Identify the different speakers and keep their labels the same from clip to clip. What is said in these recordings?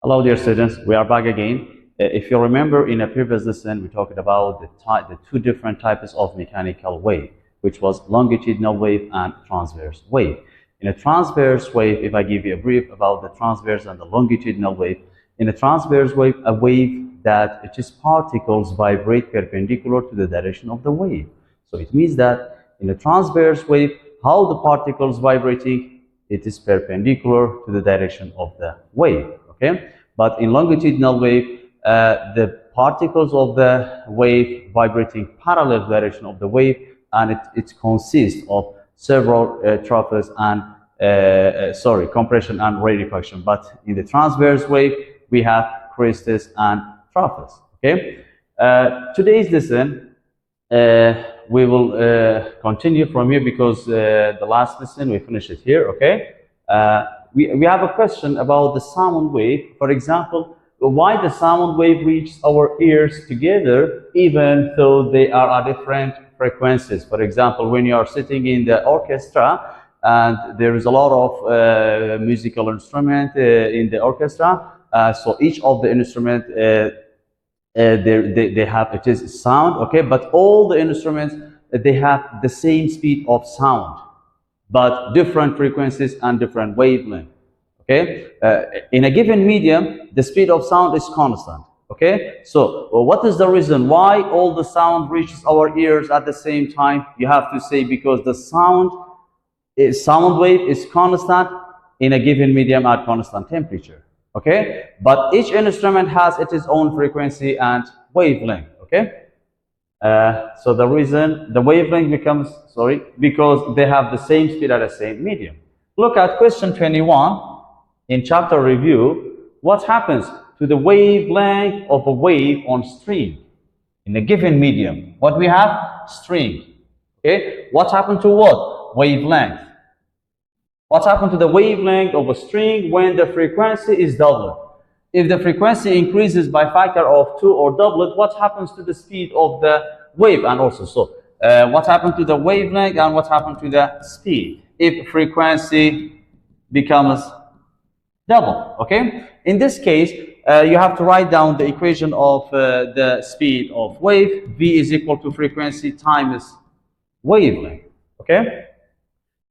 Speaker 1: Hello, dear students. We are back again. If you remember, in a previous lesson, we talked about the two different types of mechanical wave, which was longitudinal wave and transverse wave. In a transverse wave, if I give you a brief about the transverse and the longitudinal wave, in a transverse wave, a wave that its particles vibrate perpendicular to the direction of the wave. So it means that in a transverse wave, how the particles vibrating, it is perpendicular to the direction of the wave. Okay, but in longitudinal wave, the particles of the wave vibrating parallel direction of the wave, and it consists of several troughes and compression and rarefaction. But in the transverse wave, we have crests and troughs. Okay, today's lesson we will continue from here because the last lesson we finished it here. Okay. We have a question about the sound wave. For example, why the sound wave reaches our ears together even though they are at different frequencies. For example, when you are sitting in the orchestra and there is a lot of musical instrument in the orchestra, so each of the instrument they have it is sound, okay, but all the instruments they have the same speed of sound, but different frequencies and different wavelength. Okay, in a given medium, the speed of sound is constant. Okay, so what is the reason why all the sound reaches our ears at the same time? You have to say because the sound wave is constant in a given medium at constant temperature. Okay, but each instrument has its own frequency and wavelength. Okay. So the reason the wavelength becomes, because they have the same speed at the same medium. Look at question 21 in chapter review. What happens to the wavelength of a wave on string in a given medium? What we have? String. Okay. What happened to what? Wavelength. What happened to the wavelength of a string when the frequency is doubled? If the frequency increases by factor of 2 or doublet, what happens to the speed of the wave? And also, what happened to the wavelength and what happened to the speed if frequency becomes double? Okay. In this case, you have to write down the equation of the speed of wave. V is equal to frequency times wavelength. Okay.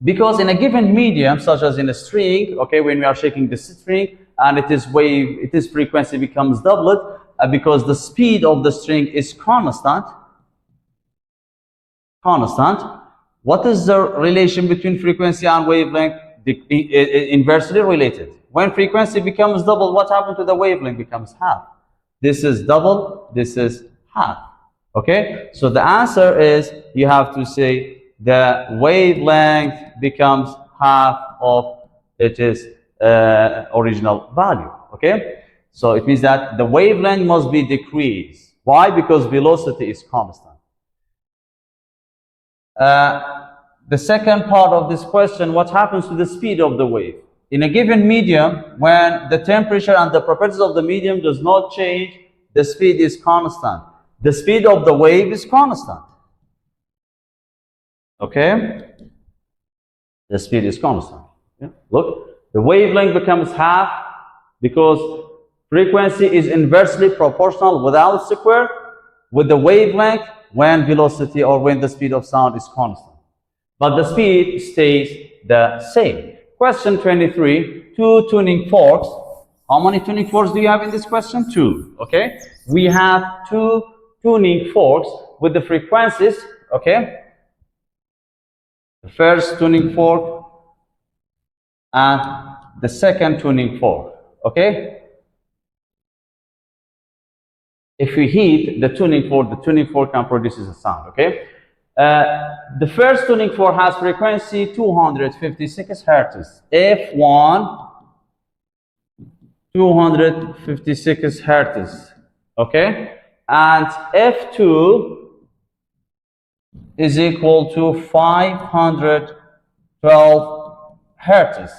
Speaker 1: Because in a given medium, such as in a string, okay, when we are shaking the string and its frequency becomes doublet, because the speed of the string is constant. What is the relation between frequency and wavelength? Inversely related. When frequency becomes double, what happens to the wavelength? Becomes half. This is double, this is half. Okay, so the answer is you have to say the wavelength becomes half of its original value. Okay, so it means that the wavelength must be decreased. Why? Because velocity is constant. The second part of this question, what happens to the speed of the wave? In a given medium, when the temperature and the properties of the medium does not change, the speed is constant. The speed of the wave is constant. Okay? The speed is constant. Yeah. Look, the wavelength becomes half because frequency is inversely proportional without square with the wavelength when velocity or when the speed of sound is constant. But the speed stays the same. Question 23, two tuning forks. How many tuning forks do you have in this question? 2. Okay. We have 2 tuning forks with the frequencies. Okay. The first tuning fork and the second tuning fork. Okay. If we heat the tuning fork can produce a sound. Okay. The first tuning fork has frequency 256 hertz. F1 256 hertz. Okay, and F2 is equal to 512 hertz.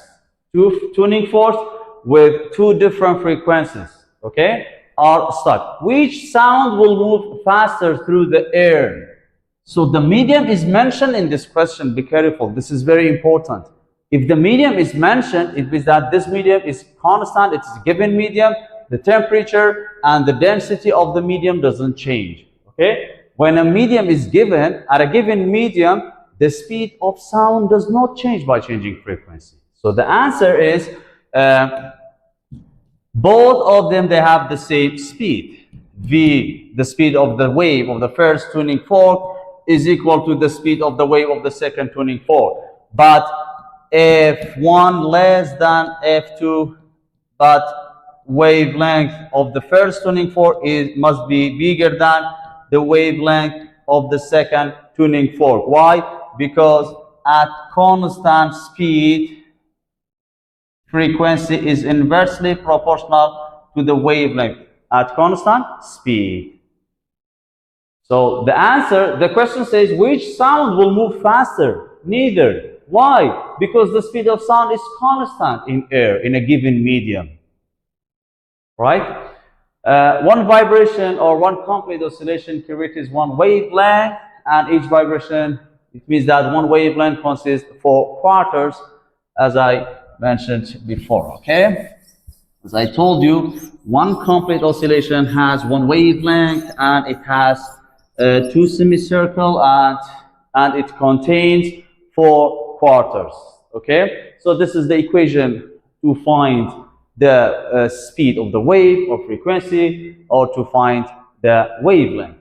Speaker 1: 2 tuning forks with 2 different frequencies. Okay, are stuck. Which sound will move faster through the air? So the medium is mentioned in this question. Be careful. This is very important. If the medium is mentioned, it means that this medium is constant, it's a given medium, the temperature and the density of the medium doesn't change. Okay? When a medium is given, at a given medium, the speed of sound does not change by changing frequency. So the answer is both of them, they have the same speed. V, the speed of the wave of the first tuning fork, is equal to the speed of the wave of the second tuning fork. But F1 less than F2, but wavelength of the first tuning fork must be bigger than the wavelength of the second tuning fork. Why? Because at constant speed, frequency is inversely proportional to the wavelength at constant speed. So the answer, the question says, which sound will move faster? Neither. Why? Because the speed of sound is constant in air in a given medium. Right? One vibration or one complete oscillation creates one wavelength, and each vibration, it means that one wavelength consists of 4 quarters, as I mentioned before. Okay? As I told you, one complete oscillation has one wavelength, and it has 2 semicircles, and it contains 4 quarters. Okay? So this is the equation to find the speed of the wave or frequency, or to find the wavelength.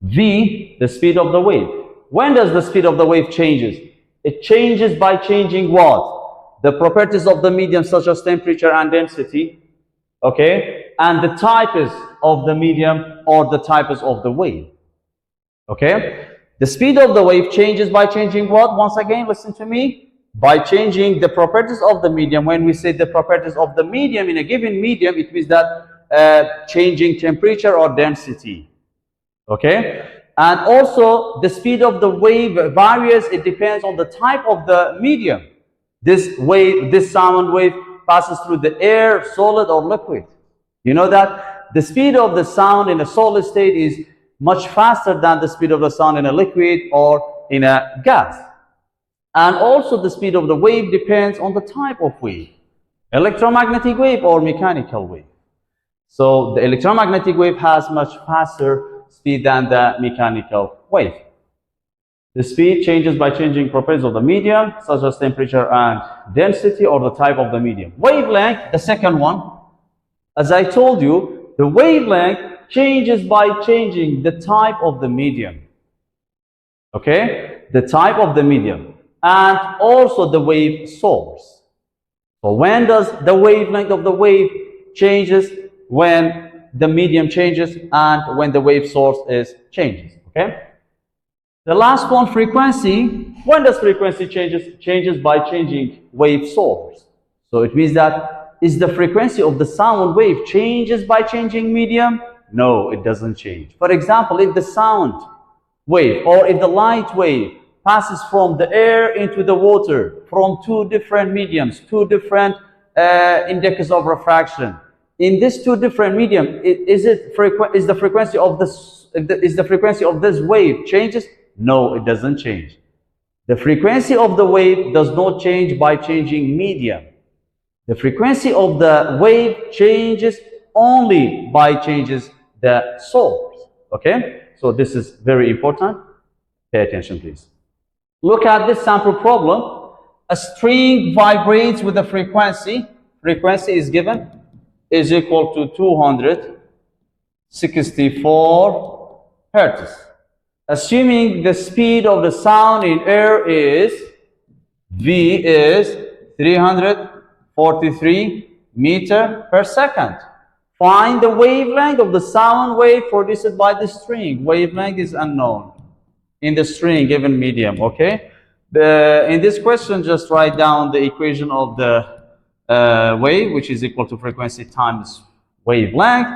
Speaker 1: V, the speed of the wave. When does the speed of the wave changes? It changes by changing what? The properties of the medium, such as temperature and density, okay, and the types of the medium or the types of the wave. Okay, the speed of the wave changes by changing what? Once again, listen to me. By changing the properties of the medium. When we say the properties of the medium in a given medium, it means that changing temperature or density. Okay, and also the speed of the wave varies. It depends on the type of the medium. This wave, this sound wave, passes through the air, solid or liquid. You know that the speed of the sound in a solid state is much faster than the speed of the sound in a liquid or in a gas. And also the speed of the wave depends on the type of wave, electromagnetic wave or mechanical wave. So the electromagnetic wave has much faster speed than the mechanical wave. The speed changes by changing properties of the medium, such as temperature and density, or the type of the medium. Wavelength, the second one. As I told you, the wavelength changes by changing the type of the medium. Okay? The type of the medium. And also the wave source. So when does the wavelength of the wave changes? When the medium changes and when the wave source changes. Okay? The last one, frequency. When does frequency changes? Changes by changing wave source. So it means that, is the frequency of the sound wave changes by changing medium? No, it doesn't change. For example, if the sound wave or if the light wave passes from the air into the water, from 2 different mediums, 2 different indexes of refraction. In these 2 different mediums, is the frequency of this wave changes? No, it doesn't change. The frequency of the wave does not change by changing medium. The frequency of the wave changes only by changes the source. Okay? So this is very important. Pay attention, please. Look at this sample problem. A string vibrates with a frequency. Frequency is given is equal to 264 hertz. Assuming the speed of the sound in air is V is 343 meter per second. Find the wavelength of the sound wave produced by the string. Wavelength is unknown in the string given medium. Okay, in this question, just write down the equation of the wave, which is equal to frequency times wavelength,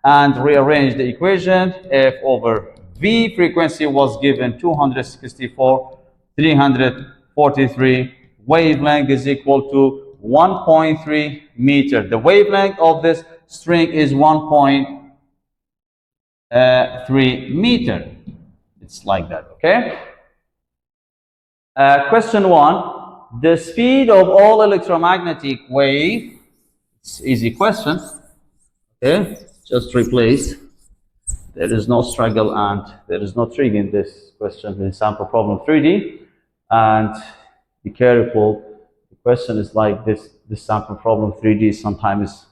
Speaker 1: and rearrange the equation. F over V, frequency was given 264, 343, wavelength is equal to 1.3 meter. The wavelength of this string is 1.3 meter. It's like that, okay? Question 1. The speed of all electromagnetic wave. It's easy question. Okay, just replace. There is no struggle and there is no trick in this question in sample problem 3D. And be careful. The question is like this sample problem 3D sometimes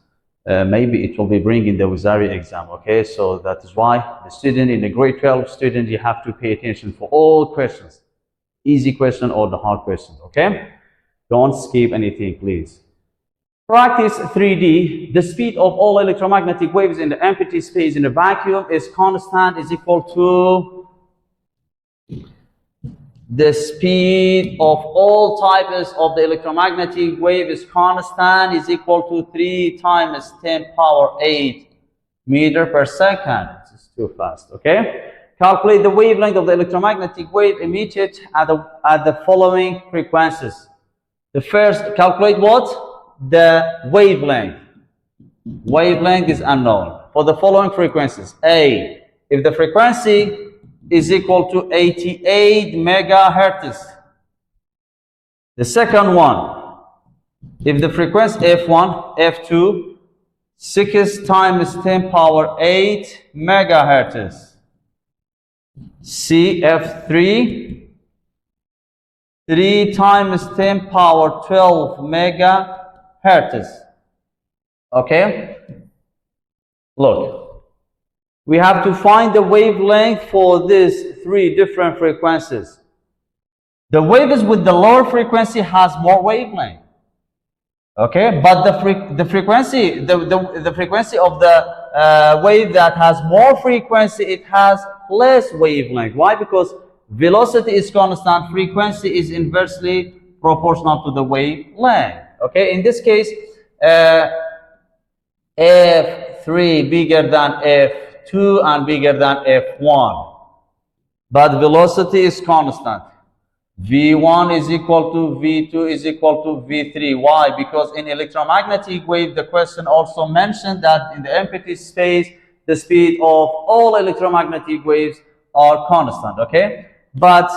Speaker 1: maybe it will be bringing the Wizari exam. Okay, so that is why the student in the grade 12 student, you have to pay attention for all questions. Easy question or the hard questions, okay? Don't skip anything, please. Practice 3D. The speed of all electromagnetic waves in the empty space in a vacuum is constant, is equal to the speed of all types of the electromagnetic wave is constant, is equal to 3 times 10 power 8 meter per second. This is too fast, okay? Calculate the wavelength of the electromagnetic wave emitted at the following frequencies. The first, calculate what? The wavelength. Wavelength is unknown. For the following frequencies. A, if the frequency is equal to 88 megahertz. The second one, if the frequency F1, F2, 6 times 10 power 8 megahertz. CF3, 3 times 10 power 12 megahertz. Okay? Look, we have to find the wavelength for these 3 different frequencies. The waves with the lower frequency has more wavelength. Okay, but the frequency of the wave that has more frequency, it has less wavelength. Why? Because velocity is constant, frequency is inversely proportional to the wavelength. Okay, in this case, F3 bigger than F2 and bigger than F1, but velocity is constant. V1 is equal to V2 is equal to V3. Why? Because in electromagnetic wave, the question also mentioned that in the empty space, the speed of all electromagnetic waves are constant, okay? But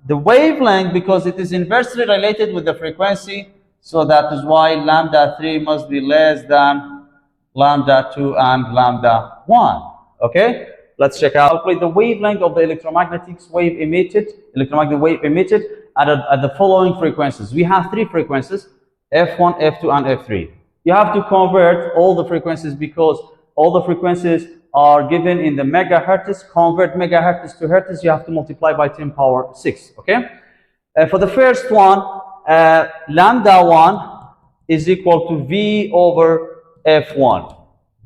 Speaker 1: the wavelength, because it is inversely related with the frequency, so that is why lambda 3 must be less than lambda 2 and lambda 1, okay? Let's check out. Calculate the wavelength of the electromagnetic wave emitted at the following frequencies. We have 3 frequencies, F1, F2, and F3. You have to convert all the frequencies because all the frequencies are given in the megahertz. Convert megahertz to hertz, you have to multiply by 10 power 6, okay? For the first one, lambda 1 is equal to V over F1.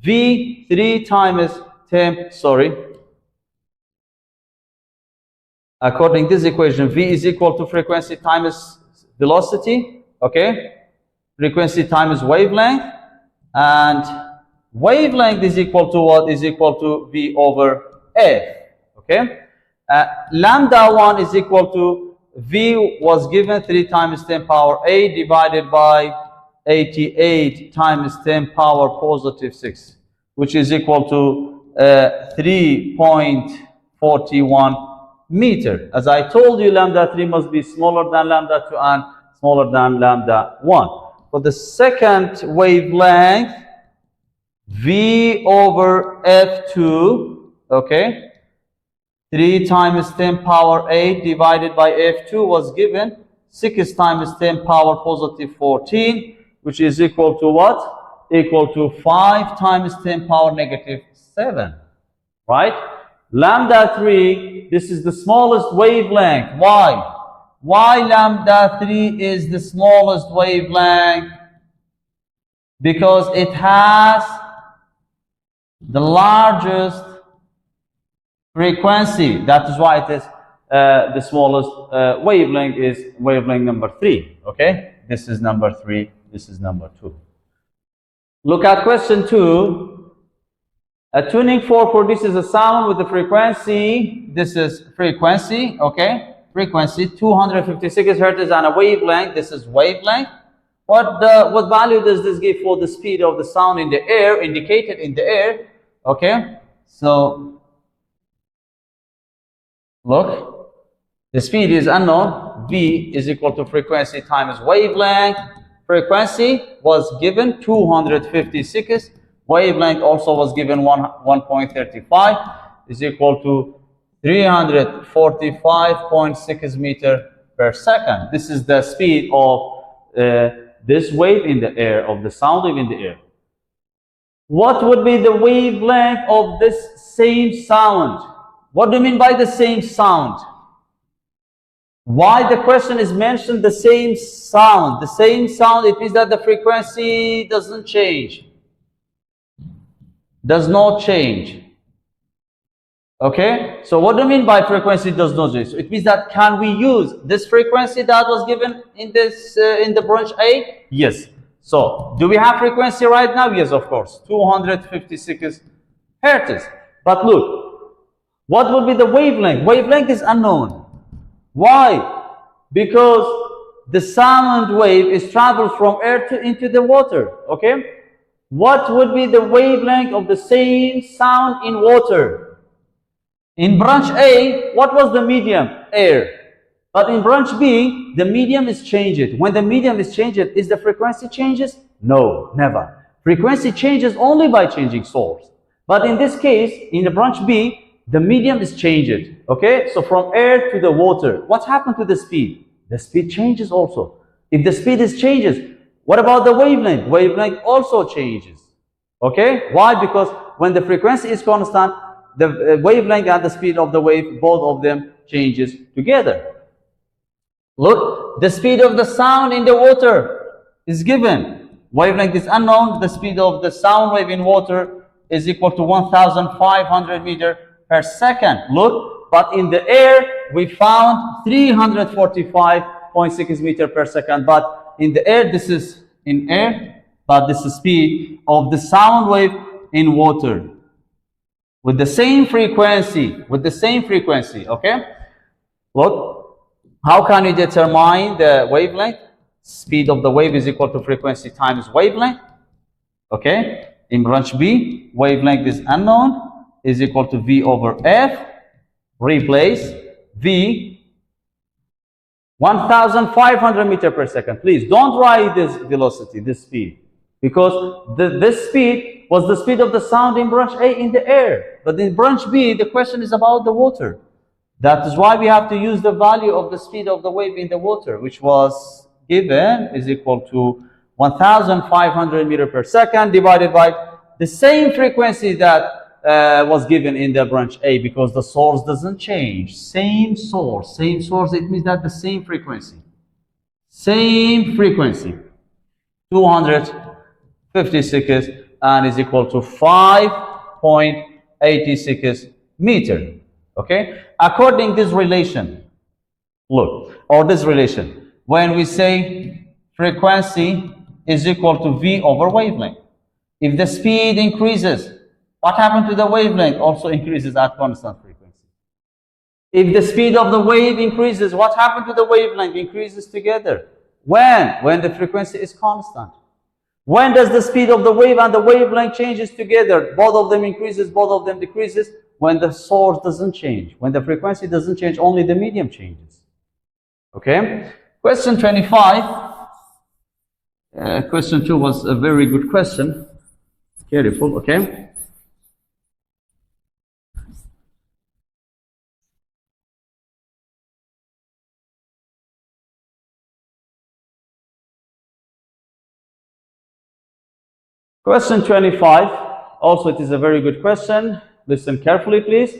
Speaker 1: V 3 times 10, according to this equation, V is equal to frequency times velocity, okay? Frequency times wavelength, and wavelength is equal to what? Is equal to V over F, okay? Lambda 1 is equal to V was given 3 times 10 power 8 divided by 88 times 10 power positive 6, which is equal to 3.41 meter. As I told you, lambda 3 must be smaller than lambda 2 and smaller than lambda 1. For the second wavelength, V over F2, okay, 3 times 10 power 8 divided by F2 was given 6 times 10 power positive 14, which is equal to what? Equal to 5 times 10 power negative 7, right? Lambda 3, this is the smallest wavelength. Why? Why lambda 3 is the smallest wavelength? Because it has the largest frequency. That is why it is the smallest wavelength is wavelength number 3. Okay? This is number 3. This is number 2. Look at question 2. A tuning fork produces a sound with the frequency, this is frequency, okay? Frequency 256 hertz and a wavelength, this is wavelength. What value does this give for the speed of the sound in the air, indicated in the air? Okay, so look, The speed is unknown. V is equal to frequency times wavelength. Frequency was given 256. Wavelength also was given 1.35 is equal to 345.6 meter per second. This is the speed of this wave in the air, of the sound wave in the air. What would be the wavelength of this same sound? What do you mean by the same sound? Why the question is mentioned the same sound? The same sound, it means that the frequency doesn't change. Does not change. Okay? So what do you mean by frequency does not change? So it means that can we use this frequency that was given in this in the branch A? Yes. So do we have frequency right now? Yes, of course. 256 hertz. But look, what would be the wavelength? Wavelength is unknown. Why? Because the sound wave is travels from air into the water. Okay? What would be the wavelength of the same sound in water? In branch A, what was the medium? Air. But in branch B, the medium is changed. When the medium is changed, is the frequency changes? No, never. Frequency changes only by changing source. But in this case, in the branch B, the medium is changed. Okay? So from air to the water, what happened to the speed? The speed changes also. If the speed is changes, what about the wavelength? Wavelength also changes. Okay? Why? Because when the frequency is constant, the wavelength and the speed of the wave, both of them changes together. Look, the speed of the sound in the water is given. Wavelength is unknown. The speed of the sound wave in water is equal to 1,500 meters per second. Look, but in the air, we found 345.6 meters per second. But in the air, this is in air, but this is speed of the sound wave in water. With the same frequency, okay? Look, how can you determine the wavelength? Speed of the wave is equal to frequency times wavelength, okay? In branch B, wavelength is unknown, is equal to V over F. Replace V, 1,500 meters per second. Please don't write this velocity, this speed, because this speed was the speed of the sound in branch A in the air. But in branch B, the question is about the water. That is why we have to use the value of the speed of the wave in the water, which was given is equal to 1,500 meters per second divided by the same frequency that was given in the branch A, because the source doesn't change. Same source, it means that the same frequency. 256 and is equal to 5.86 meter. Okay? According to this relation, look, or this relation, when we say frequency is equal to V over wavelength, if the speed increases, what happens to the wavelength? Also increases at constant frequency. If the speed of the wave increases, what happens to the wavelength? Increases together. When the frequency is constant. When does the speed of the wave and the wavelength changes together? Both of them increases, both of them decreases. When the source doesn't change. When the frequency doesn't change, only the medium changes. Okay? Question 25. Question 2 was a very good question. Careful, okay? Question 25, also it is a very good question. Listen carefully, please.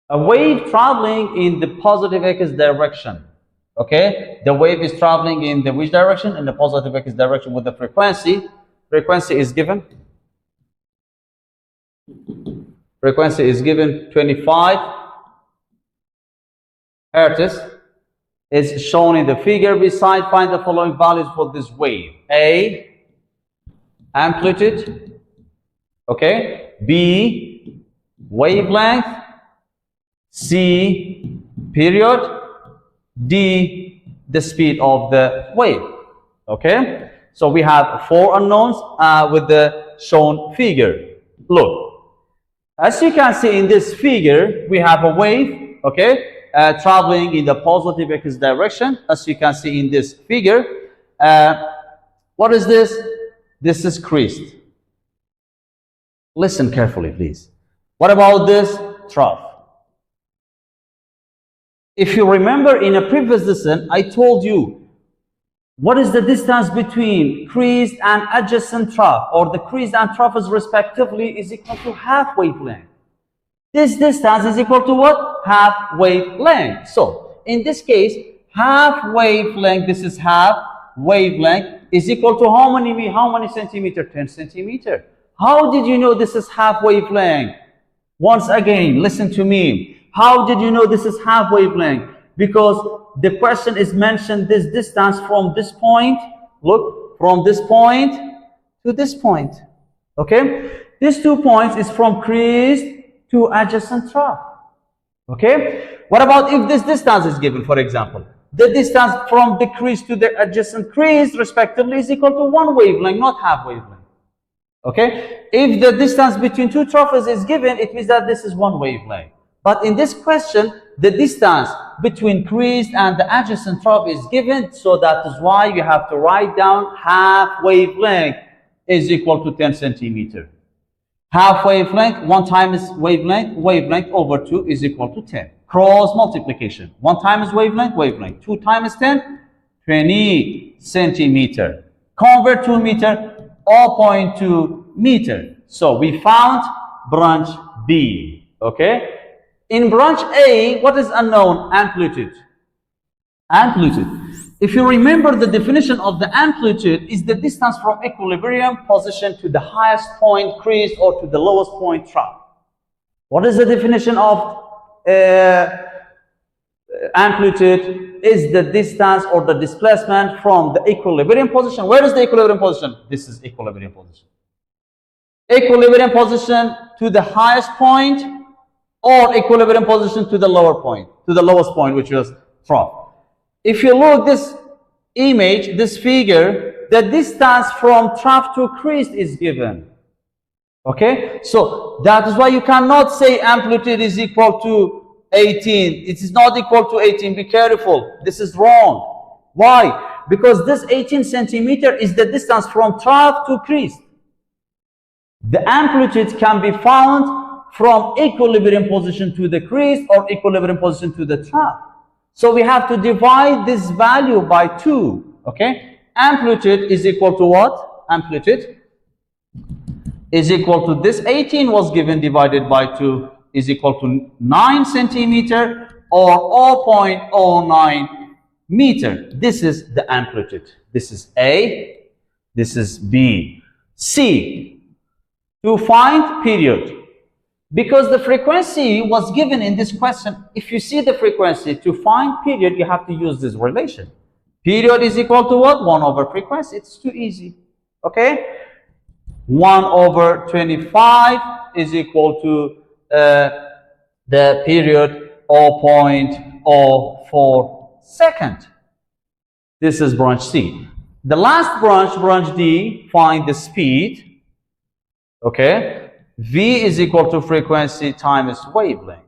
Speaker 1: A wave traveling in the positive x direction. Okay? The wave is traveling in the which direction? In the positive x direction with the frequency. Frequency is given. Frequency is given 25 hertz. Is shown in the figure. Beside, find the following values for this wave. A, amplitude, okay, B, wavelength, C, period, D, the speed of the wave, okay? So we have 4 unknowns with the shown figure. Look, as you can see in this figure, we have a wave, okay? traveling in the positive x direction, as you can see in this figure. What is this? This is crest. Listen carefully, please. What about this? Trough. If you remember in a previous lesson, I told you what is the distance between crest and adjacent trough, or the crest and troughs respectively, is equal to half wavelength. This distance is equal to what? Half wavelength. So in this case, half wavelength, this is half wavelength, is equal to how many centimeter? 10 centimeter. How did you know this is half wavelength? Once again, listen to me. How did you know this is half wavelength? Because the question is mentioned this distance from this point, look, from this point to this point. Okay? These 2 points is from crest to adjacent trough. Okay? What about if this distance is given, for example? The distance from the crest to the adjacent crest, respectively, is equal to 1 wavelength, not half wavelength. Okay? If the distance between 2 troughs is given, it means that this is 1 wavelength. But in this question, the distance between crest and the adjacent trough is given, so that is why you have to write down half wavelength is equal to 10 centimeter. Half wavelength, 1 times wavelength, wavelength over 2 is equal to 10. Cross multiplication. 1 times wavelength, wavelength. 2 times 10, 20 centimeter. Convert to meter, 0.2 meter. So we found branch B. Okay? In branch A, what is unknown? Amplitude. Amplitude. If you remember, the definition of the amplitude is the distance from equilibrium position to the highest point crest or to the lowest point trough. What is the definition of amplitude? Is the distance or the displacement from the equilibrium position. Where is the equilibrium position? This is equilibrium position. Equilibrium position to the highest point, or equilibrium position to the lower point, to the lowest point, which is trough. If you look this image, this figure, the distance from trough to crest is given. Okay? So that is why you cannot say amplitude is equal to 18. It is not equal to 18. Be careful. This is wrong. Why? Because this 18 centimeter is the distance from trough to crest. The amplitude can be found from equilibrium position to the crest or equilibrium position to the trough. So we have to divide this value by 2. Okay? Amplitude is equal to what? Amplitude is equal to this 18 was given divided by 2 is equal to 9 centimeter or 0.09 meter. This is the amplitude. This is A. This is B. C. To find period. Because the frequency was given in this question, if you see the frequency, to find period, you have to use this relation. Period is equal to what? 1 over frequency. It's too easy. Okay? 1 over 25 is equal to the period 0.04 second. This is branch C. The last branch, branch D, find the speed. Okay? V is equal to frequency times wavelength.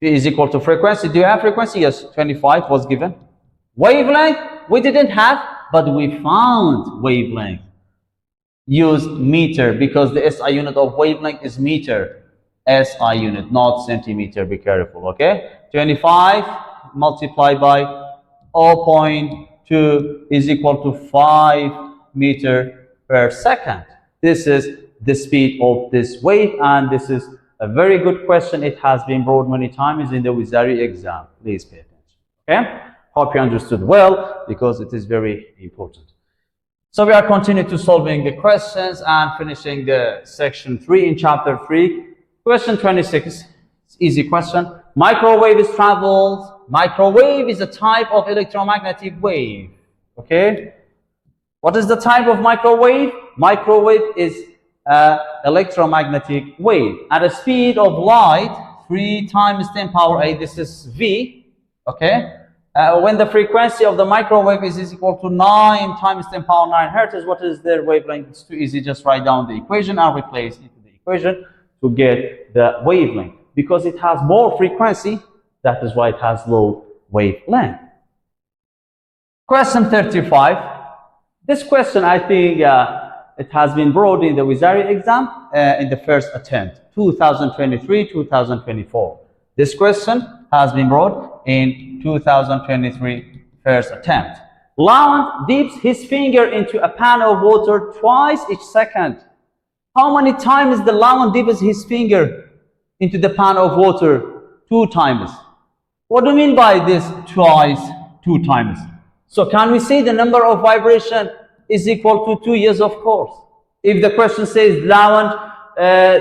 Speaker 1: V is equal to frequency. Do you have frequency? Yes, 25 was given. Wavelength, we didn't have, but we found wavelength. Use meter, because the SI unit of wavelength is meter. SI unit, not centimeter. Be careful, okay? 25 multiplied by 0.2 is equal to 5 meter per second. This is the speed of this wave, and this is a very good question. It has been brought many times in the Wizari exam. Please pay attention. Okay? Hope you understood well, because it is very important. So we are continuing to solving the questions and finishing the section 3 in chapter 3. Question 26, easy question. Microwave is traveled. Microwave is a type of electromagnetic wave. Okay? What is the type of microwave? Microwave is electromagnetic wave at a speed of light 3 times 10 power 8. This is V. Okay, when the frequency of the microwave is equal to 9 times 10 power 9 hertz, what is their wavelength? It's too easy. Just write down the equation and replace it into the equation to get the wavelength. Because it has more frequency, That is why it has low wavelength. Question 35. This question, I think, it has been brought in the Wizari exam in the first attempt, 2023-2024. This question has been brought in 2023 first attempt. Lion dips his finger into a pan of water twice each second. How many times the lion dips his finger into the pan of water? 2 times. What do you mean by this twice, 2 times? So can we say the number of vibration is equal to 2? Yes, of course. If the question says lion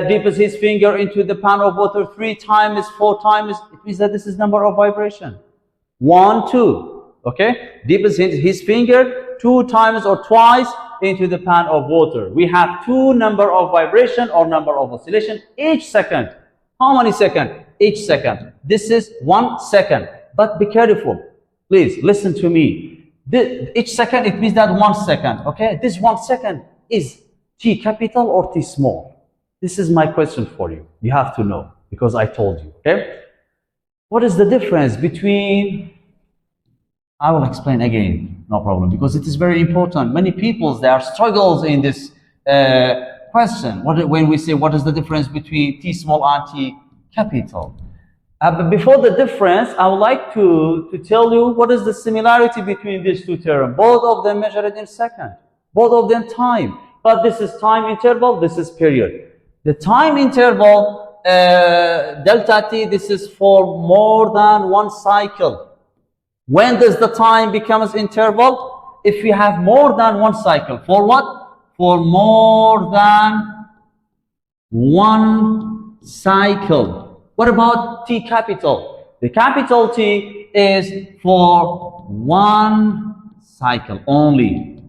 Speaker 1: dips his finger into the pan of water 3 times, 4 times, it means that this is number of vibration. 1, 2. Okay? Dips his finger 2 times or twice into the pan of water. We have 2 number of vibration or number of oscillation each second. How many seconds? Each second. This is 1 second. But be careful. Please listen to me. Each second, it means that 1 second. Okay? This 1 second is T capital or T small? This is my question for you. You have to know because I told you. Okay? What is the difference between... I will explain again, no problem, because it is very important. Many people, there are struggles in this question. When we say what is the difference between T small and T capital. But before the difference, I would like to tell you what is the similarity between these 2 terms. Both of them measured in second. Both of them time. But this is time interval, this is period. The time interval, delta T, this is for more than 1 cycle. When does the time becomes interval? If we have more than 1 cycle. For what? For more than 1 cycle. What about T capital? The capital T is for 1 cycle only.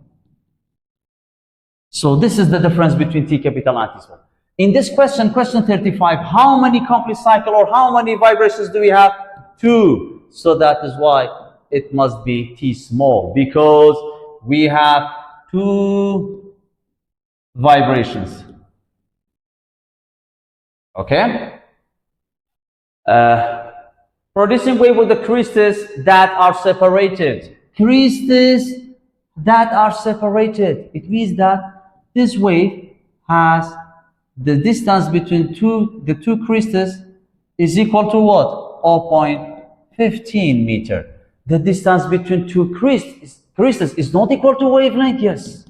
Speaker 1: So this is the difference between T capital and T small. In this question, question 35, how many complete cycle or how many vibrations do we have? 2. So that is why it must be T small, because we have 2 vibrations. Okay? Producing wave with the crystals that are separated. Crystals that are separated. It means that this wave has the distance between the two crystals is equal to what? 0.15 meter. The distance between 2 crystals is not equal to wavelength. Yes.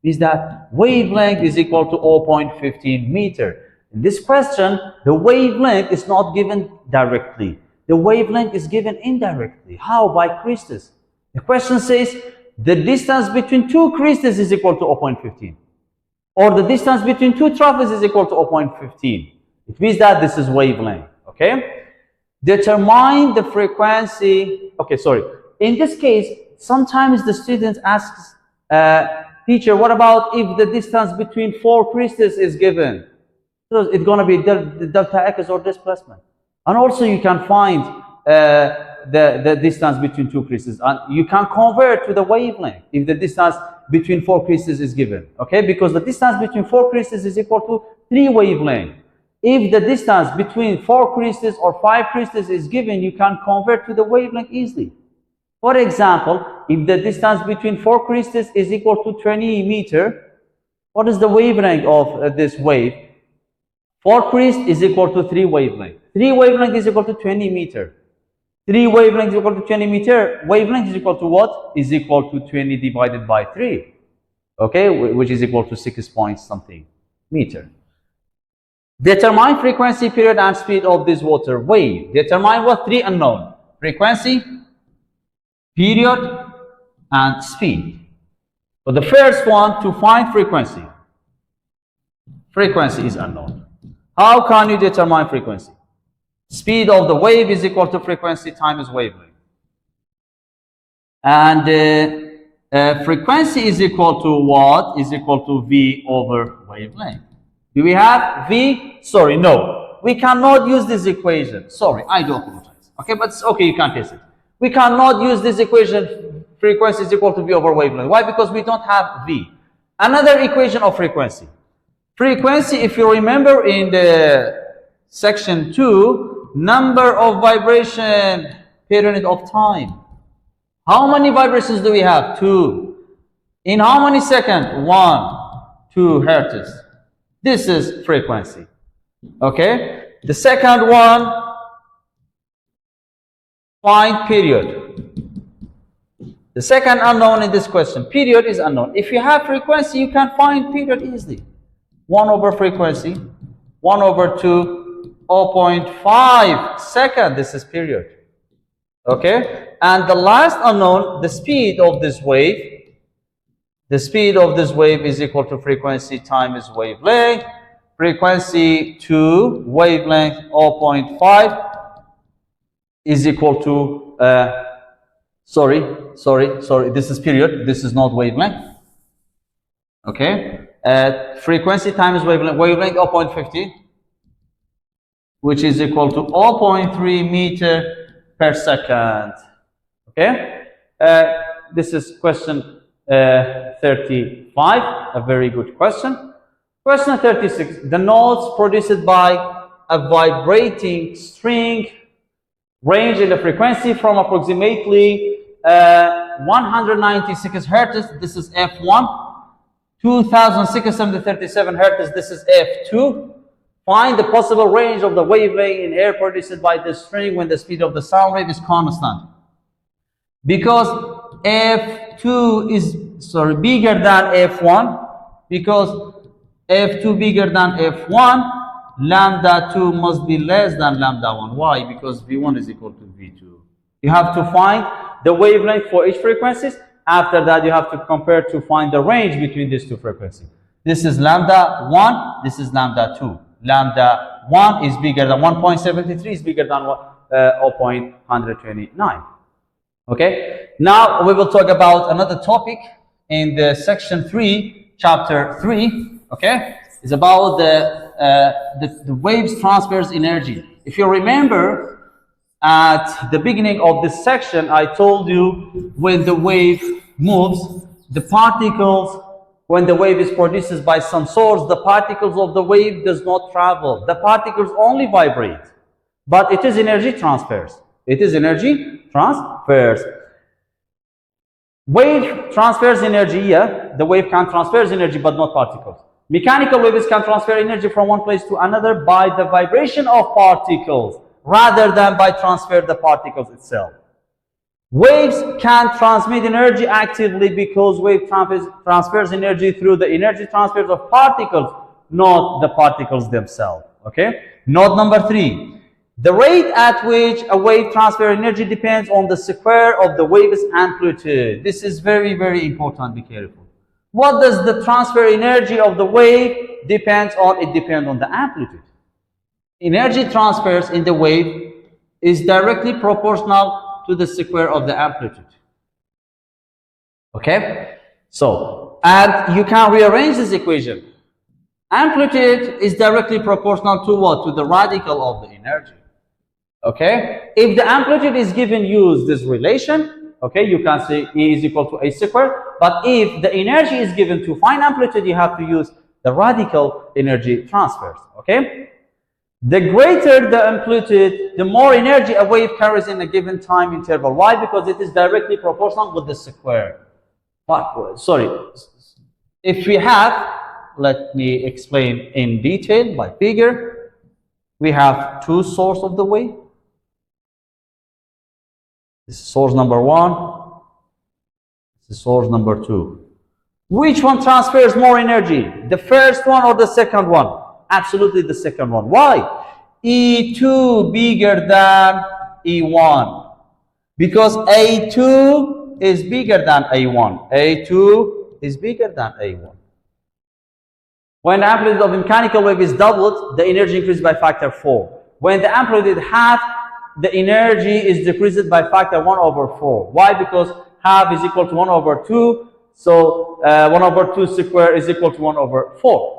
Speaker 1: Is that wavelength is equal to 0.15 meter. In this question, the wavelength is not given directly. The wavelength is given indirectly. How? By crystals. The question says the distance between 2 crystals is equal to 0.15. Or the distance between 2 trophons is equal to 0.15. It means that this is wavelength. Okay? Determine the frequency. Okay, sorry. In this case, sometimes the student asks, teacher, what about if the distance between 4 crystals is given? So it's going to be delta X or displacement. And also you can find the distance between 2 crystals. And you can convert to the wavelength if the distance between 4 crystals is given. Okay, because the distance between 4 crystals is equal to 3 wavelengths. If the distance between 4 crystals or 5 crystals is given, you can convert to the wavelength easily. For example, if the distance between 4 crystals is equal to 20 meters, what is the wavelength of this wave? 4 crystals is equal to 3 wavelengths. 3 wavelength is equal to 20 meters. 3 wavelengths is equal to 20 meters. Wavelength is equal to what? Is equal to 20 divided by 3. Okay, which is equal to 6 point something meter. Determine frequency, period, and speed of this water wave. Determine what? 3 unknown. Frequency, period, and speed. So the first one, to find frequency. Frequency is unknown. How can you determine frequency? Speed of the wave is equal to frequency times wavelength. And frequency is equal to what? Is equal to V over wavelength. Do we have V? Sorry, no. We cannot use this equation. Sorry, I do apologize. Okay, but it's okay, you can test it. We cannot use this equation, frequency is equal to V over wavelength. Why? Because we don't have V. Another equation of frequency. Frequency, if you remember in the section 2, number of vibration per unit of time. How many vibrations do we have? 2. In how many seconds? 1, 2 hertz. This is frequency. Okay? The second one, find period. The second unknown in this question, period is unknown. If you have frequency, you can find period easily. 1 over frequency, 1 over 2, 0.5 second, this is period. Okay? And the last unknown, the speed of this wave. The speed of this wave is equal to frequency times wavelength. Frequency to wavelength 0.5 is equal to, sorry, this is period, this is not wavelength. Okay? Frequency times wavelength 0.50, which is equal to 0.3 meter per second. Okay? This is question 35, a very good question. Question 36, the notes produced by a vibrating string range in the frequency from approximately 196 hertz, this is F1, 2637 hertz, this is F2. Find the possible range of the wavelength in air produced by the string when the speed of the sound wave is constant. Because F2 is bigger than F1, because F2 bigger than F1, lambda 2 must be less than lambda 1. Why? Because V1 is equal to V2. You have to find the wavelength for each frequency. After that, you have to compare to find the range between these two frequencies. This is lambda 1, this is lambda 2. Lambda 1 is bigger than 1.73, is bigger than 0.129. Okay? Now we will talk about another topic in the section 3, chapter 3. Okay? It's about the waves transfers energy. If you remember, at the beginning of this section, I told you when the wave moves, the particles, when the wave is produced by some source, the particles of the wave does not travel. The particles only vibrate. But it is energy transfers. It is energy transfers. Wave transfers energy, yeah. The wave can transfer energy, but not particles. Mechanical waves can transfer energy from one place to another by the vibration of particles, rather than by transfer the particles itself. Waves can transmit energy actively because wave transfers energy through the energy transfers of particles, not the particles themselves. Okay? Note number 3. The rate at which a wave transfers energy depends on the square of the wave's amplitude. This is very, very important. Be careful. What does the transfer energy of the wave depends on? It depends on the amplitude. Energy transfers in the wave is directly proportional to the square of the amplitude. Okay? So, and you can rearrange this equation. Amplitude is directly proportional to what? To the radical of the energy. Okay? If the amplitude is given, use this relation. Okay? You can say E is equal to A squared. But if the energy is given to find amplitude, you have to use the radical energy transfers. Okay? The greater the amplitude, the more energy a wave carries in a given time interval. Why? Because it is directly proportional with the square. Sorry. If we have, let me explain in detail by figure. We have two sources of the wave. This is source number 1. This is source number 2. Which one transfers more energy? The first one or the second one? Absolutely the second one. Why? E2 bigger than E1. Because A2 is bigger than A1. A2 is bigger than A1. When the amplitude of a mechanical wave is doubled, the energy increases by factor 4. When the amplitude half, the energy is decreased by factor 1 over 4. Why? Because half is equal to 1 over 2. So 1 over 2 squared is equal to 1 over 4.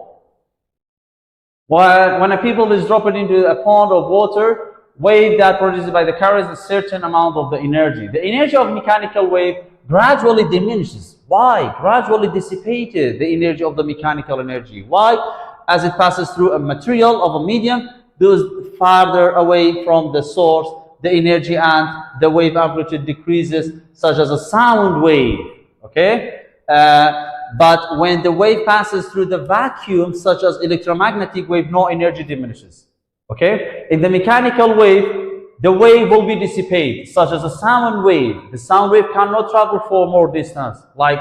Speaker 1: When a pebble is dropped into a pond of water, wave that produced by the carries a certain amount of the energy. The energy of mechanical wave gradually diminishes. Why? Gradually dissipated the energy of the mechanical energy. Why? As it passes through a material of a medium, those farther away from the source, the energy and the wave amplitude decreases, such as a sound wave. Okay? But when the wave passes through the vacuum, such as electromagnetic wave, no energy diminishes. Okay? In the mechanical wave, the wave will be dissipated, such as a sound wave. The sound wave cannot travel for more distance, like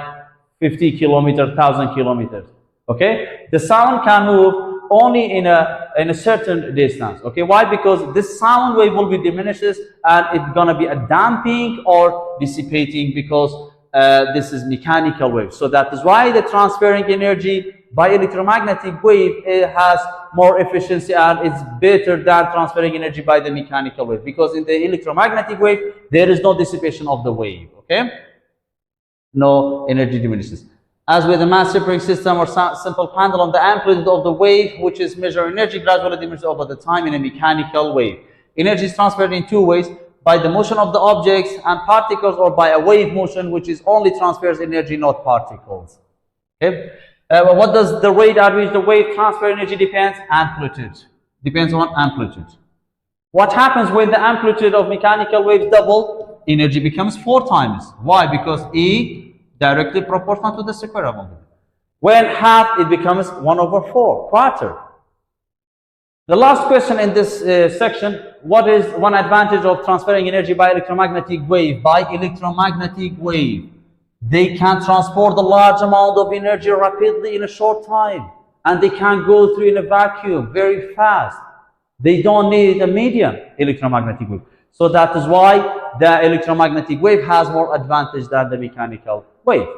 Speaker 1: 50 kilometers, 1,000 kilometers. Okay? The sound can move only in a certain distance. Okay? Why? Because this sound wave will be diminishes and it's gonna be a damping or dissipating, because this is mechanical wave. So that is why the transferring energy by electromagnetic wave, it has more efficiency and it's better than transferring energy by the mechanical wave, because in the electromagnetic wave there is no dissipation of the wave. Okay, no energy diminishes. As with the mass separating system or simple pendulum, the amplitude of the wave, which is measured energy, gradually diminishes over the time in a mechanical wave. Energy is transferred in two ways: by the motion of the objects and particles, or by a wave motion, which is only transfers energy, not particles. Okay. What does the rate at which the wave transfer energy depends? Amplitude. Depends on amplitude. What happens when the amplitude of mechanical waves double? Energy becomes 4 times. Why? Because E directly proportional to the square of it. When half, it becomes 1/4, quarter. The last question in this section: what is one advantage of transferring energy by electromagnetic wave? By electromagnetic wave, they can transport a large amount of energy rapidly in a short time, and they can go through in a vacuum very fast. They don't need a medium electromagnetic wave. So that is why the electromagnetic wave has more advantage than the mechanical wave.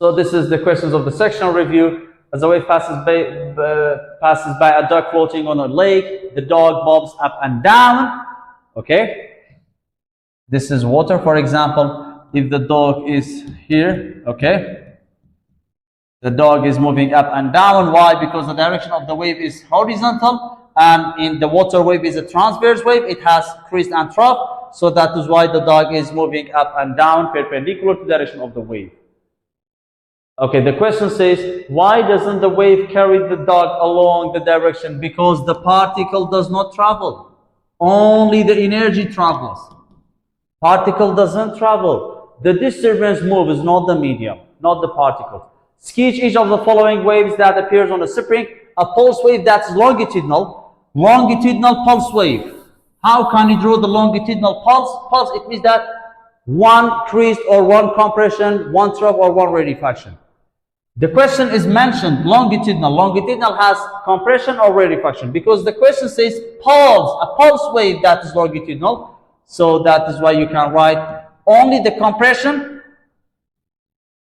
Speaker 1: So this is the questions of the sectional review. As the wave passes by a dog floating on a lake, the dog bobs up and down. Okay? This is water, for example. If the dog is here, okay, the dog is moving up and down. Why? Because the direction of the wave is horizontal, and in the water wave is a transverse wave. It has crest and trough, so that is why the dog is moving up and down perpendicular to the direction of the wave. Okay, the question says, why doesn't the wave carry the dog along the direction? Because the particle does not travel. Only the energy travels. Particle doesn't travel. The disturbance moves, not the medium, not the particles. Sketch each of the following waves that appears on the spring. A pulse wave that's longitudinal pulse wave. How can you draw the longitudinal pulse? Pulse, it means that one crest or one compression, one trough or one rarefaction. The question is mentioned longitudinal. Longitudinal has compression or rarefaction, because the question says pulse, a pulse wave that is longitudinal. So that is why you can write only the compression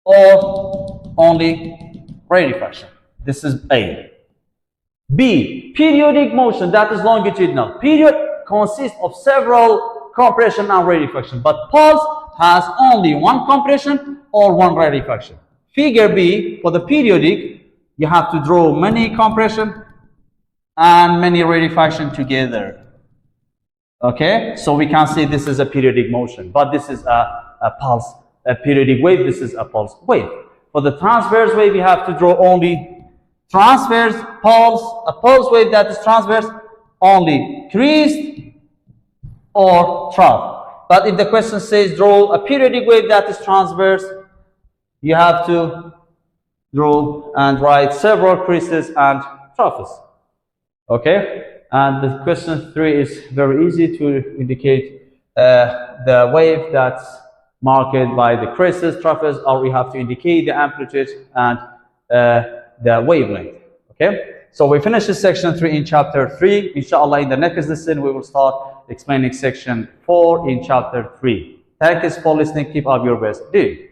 Speaker 1: or only rarefaction. This is A. B, periodic motion that is longitudinal. Period consists of several compression and rarefaction, but pulse has only one compression or one rarefaction. Figure B, for the periodic, you have to draw many compression and many rarefaction together. Okay, so we can say this is a periodic motion, but this is a pulse, a periodic wave, this is a pulse wave. For the transverse wave, you have to draw only transverse pulse, a pulse wave that is transverse, only crest or trough. But if the question says draw a periodic wave that is transverse, you have to draw and write several crests and troughs. Okay? And the question 3 is very easy to indicate the wave that's marked by the crests, troughs, or we have to indicate the amplitude and the wavelength. Okay? So we finish this section 3 in chapter 3. Inshallah, in the next lesson, we will start explaining section 4 in chapter 3. Thank you for listening. Keep up your best. Do.